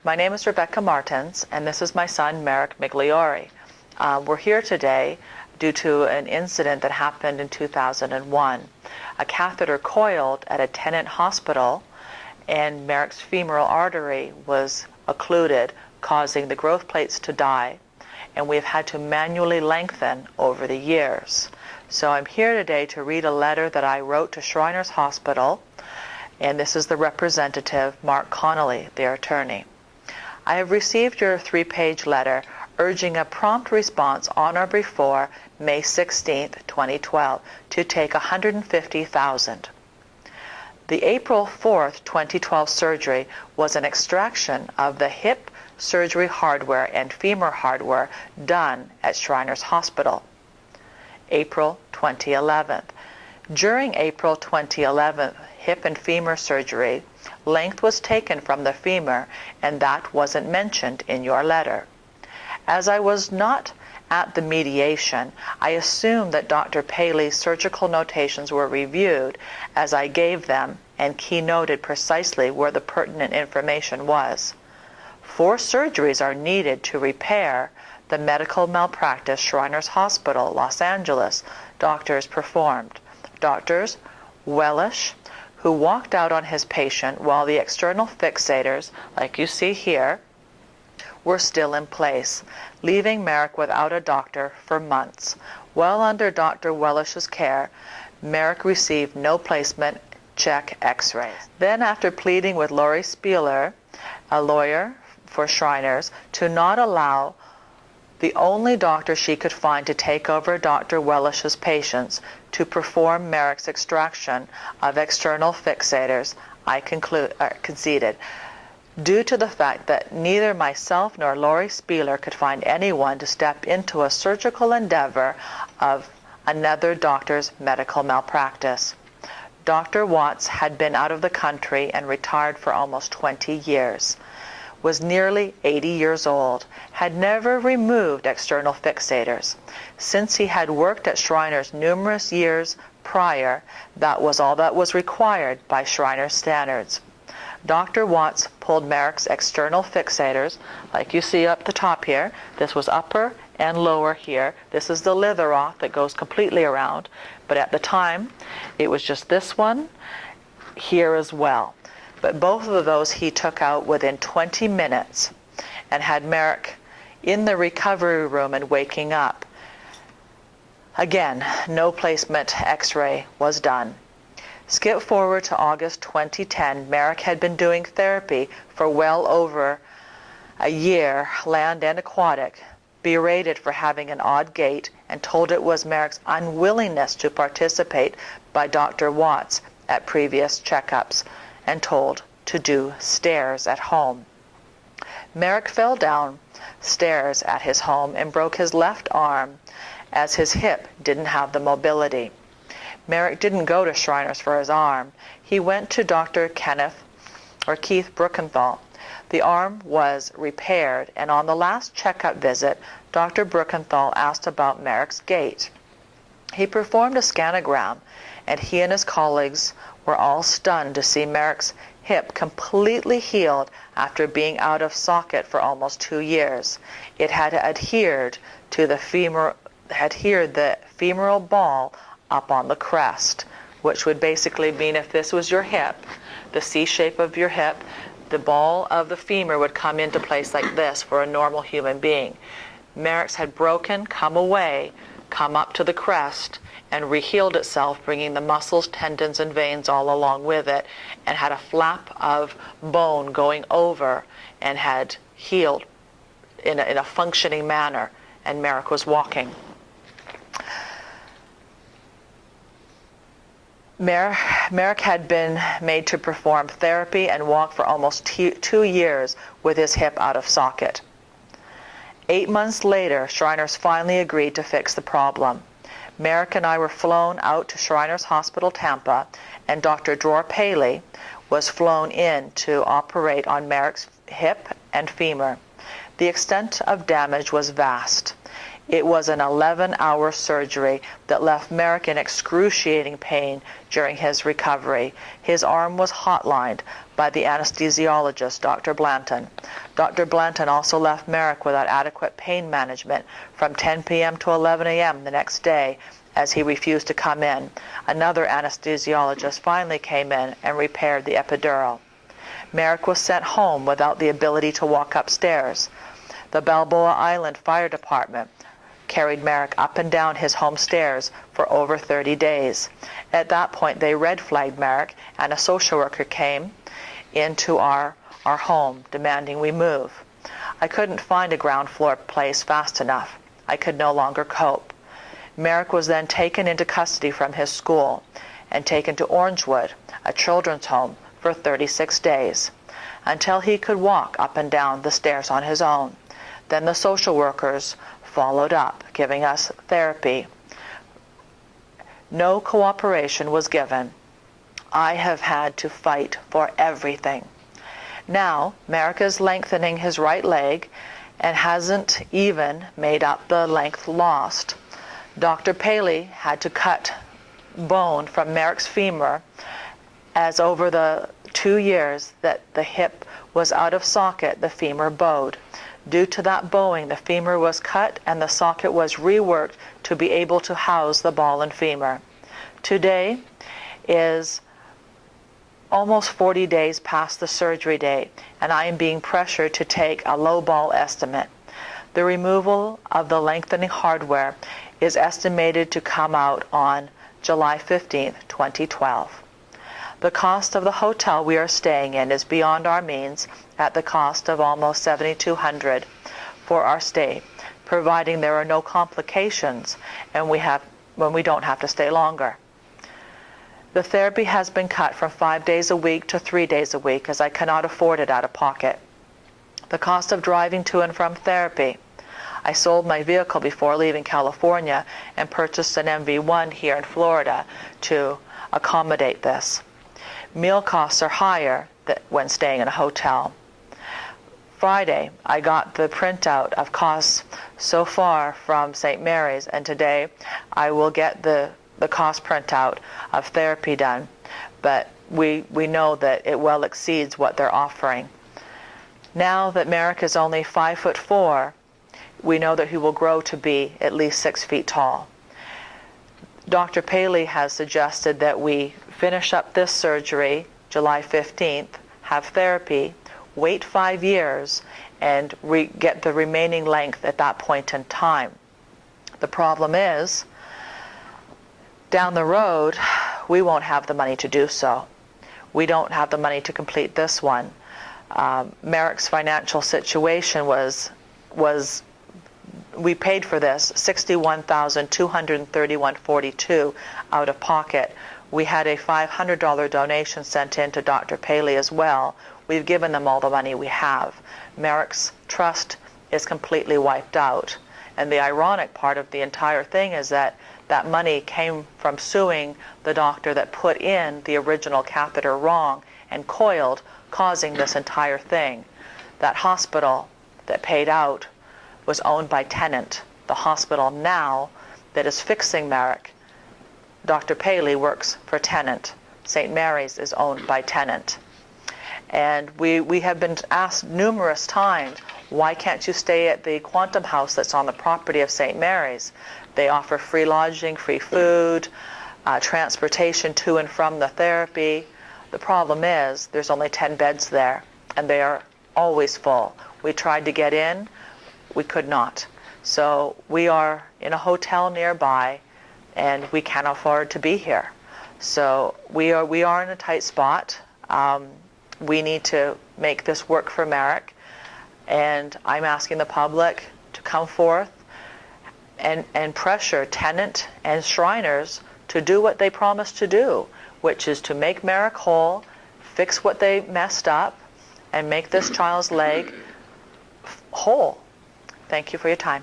My name is Rebecca Martins, and this is my son, Merrick Migliori. We're here today due to an incident that happened in 2001. A catheter coiled at a Tenet hospital, and Merrick's femoral artery was occluded, causing the growth plates to die, and we've had to manually lengthen over the years. So I'm here today to read a letter that I wrote to Shriners Hospital, and this is the representative, Mark Connolly, their attorney. I have received your 3-page letter urging a prompt response on or before May 16, 2012, to take $150,000. The April 4, 2012 surgery was an extraction of the hip surgery hardware and femur hardware done at Shriners Hospital. April 2011. During April 2011 hip and femur surgery, length was taken from the femur, and that wasn't mentioned in your letter. As I was not at the mediation, I assumed that Dr. Paley's surgical notations were reviewed as I gave them and keynoted precisely where the pertinent information was. 4 surgeries are needed to repair the medical malpractice Shriners Hospital, Los Angeles, doctors performed. Doctors Wellish, who walked out on his patient while the external fixators, like you see here, were still in place, leaving Merrick without a doctor for months. While under Dr. Wellish's care, Merrick received no placement check x-rays. Then, after pleading with Lori Spieler, a lawyer for Shriners, to not allow the only doctor she could find to take over Dr. Wellish's patients to perform Merrick's extraction of external fixators, I conceded. Due to the fact that neither myself nor Lori Spieler could find anyone to step into a surgical endeavor of another doctor's medical malpractice. Dr. Watts had been out of the country and retired for almost 20 years. Was nearly 80 years old, had never removed external fixators. Since he had worked at Shriners numerous years prior, that was all that was required by Shriners standards. Dr. Watts pulled Merrick's external fixators, like you see up the top here. This was upper and lower here. This is the Litheroth that goes completely around, but at the time, it was just this one here as well. But both of those he took out within 20 minutes and had Merrick in the recovery room and waking up. Again, no placement x-ray was done. Skip forward to August 2010. Merrick had been doing therapy for well over a year, land and aquatic, berated for having an odd gait, and told it was Merrick's unwillingness to participate by Dr. Watts at previous checkups, and told to do stairs at home. Merrick fell down stairs at his home and broke his left arm as his hip didn't have the mobility. Merrick didn't go to Shriners for his arm. He went to Dr. Keith Bruckenthal. The arm was repaired, and on the last checkup visit, Dr. Bruckenthal asked about Merrick's gait. He performed a scanogram, and he and his colleagues were all stunned to see Merrick's hip completely healed after being out of socket for almost 2 years. It had adhered to the femoral ball up on the crest, which would basically mean if this was your hip, the C shape of your hip, the ball of the femur would come into place like this for a normal human being. Merrick's had broken, come away, come up to the crest, and rehealed itself, bringing the muscles, tendons, and veins all along with it, and had a flap of bone going over and had healed in a functioning manner, and Merrick was walking. Merrick had been made to perform therapy and walk for almost 2 years with his hip out of socket. 8 months later, Shriners finally agreed to fix the problem. Merrick and I were flown out to Shriners Hospital, Tampa, and Dr. Dror Paley was flown in to operate on Merrick's hip and femur. The extent of damage was vast. It was an 11-hour surgery that left Merrick in excruciating pain during his recovery. His arm was hotlined by the anesthesiologist, Dr. Blanton. Dr. Blanton also left Merrick without adequate pain management from 10 p.m. to 11 a.m. the next day, as he refused to come in. Another anesthesiologist finally came in and repaired the epidural. Merrick was sent home without the ability to walk upstairs. The Balboa Island Fire Department carried Merrick up and down his home stairs for over 30 days. At that point, they red flagged Merrick, and a social worker came into our home demanding we move. I couldn't find a ground floor place fast enough. I could no longer cope. Merrick was then taken into custody from his school and taken to Orangewood, a children's home, for 36 days, until he could walk up and down the stairs on his own. Then the social workers followed up, giving us therapy. No cooperation was given. I have had to fight for everything. Now, Merrick is lengthening his right leg and hasn't even made up the length lost. Dr. Paley had to cut bone from Merrick's femur, as over the 2 years that the hip was out of socket, the femur bowed. Due to that bowing, the femur was cut and the socket was reworked to be able to house the ball and femur. Today is almost 40 days past the surgery date, and I am being pressured to take a low ball estimate. The removal of the lengthening hardware is estimated to come out on July 15, 2012. The cost of the hotel we are staying in is beyond our means, at the cost of almost $7,200 for our stay, providing there are no complications and when we don't have to stay longer. The therapy has been cut from 5 days a week to 3 days a week, as I cannot afford it out of pocket. The cost of driving to and from therapy. I sold my vehicle before leaving California and purchased an MV1 here in Florida to accommodate this. Meal costs are higher when staying in a hotel. Friday, I got the printout of costs so far from St. Mary's, and today I will get the cost printout of therapy done, but we know that it well exceeds what they're offering. Now that Merrick is only 5'4", we know that he will grow to be at least 6 feet tall. Dr. Paley has suggested that we finish up this surgery July 15th, have therapy, wait 5 years, and get the remaining length at that point in time. The problem is, down the road, we won't have the money to do so. We don't have the money to complete this one. Merrick's financial situation was we paid for this $61,231.42 out of pocket. We had a $500 donation sent in to Dr. Paley as well. We've given them all the money we have. Merrick's trust is completely wiped out. And the ironic part of the entire thing is that that money came from suing the doctor that put in the original catheter wrong and coiled, causing this entire thing. That hospital that paid out was owned by Tennant. The hospital now that is fixing Merrick, Dr. Paley works for Tennant. St. Mary's is owned by Tennant. And we have been asked numerous times, why can't you stay at the Quantum House that's on the property of St. Mary's? They offer free lodging, free food, transportation to and from the therapy. The problem is there's only 10 beds there, and they are always full. We tried to get in, we could not. So we are in a hotel nearby, and we can't afford to be here. So we are in a tight spot. We need to make this work for Merrick, and I'm asking the public to come forth and pressure Tennant and Shriners to do what they promised to do, which is to make Merrick whole, fix what they messed up, and make this child's leg whole. Thank you for your time.